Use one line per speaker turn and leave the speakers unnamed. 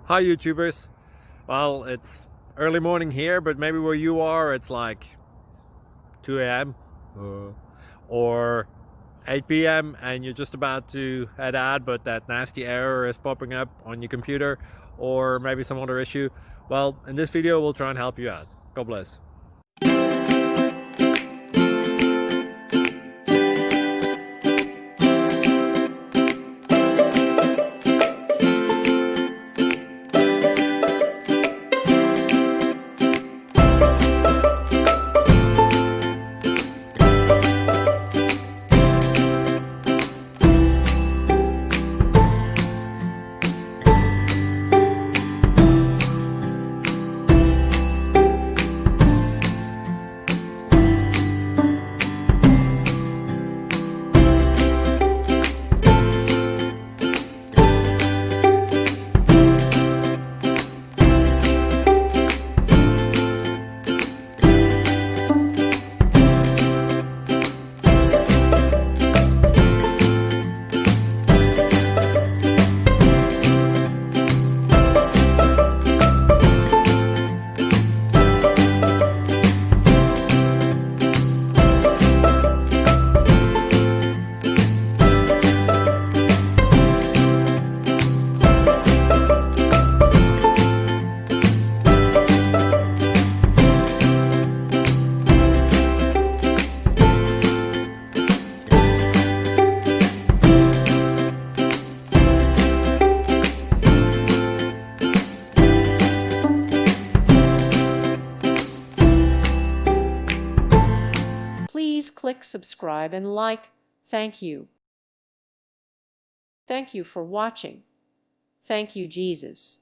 Hi YouTubers. Well, it's early morning here, but maybe where you are it's like 2 a.m. Or 8 p.m. and you're just about to head out, but that nasty error is popping up on your computer, or maybe some other issue. Well, in this video we'll try and help you out. God bless.
Please click subscribe and like. Thank you. Thank you for watching. Thank you, Jesus.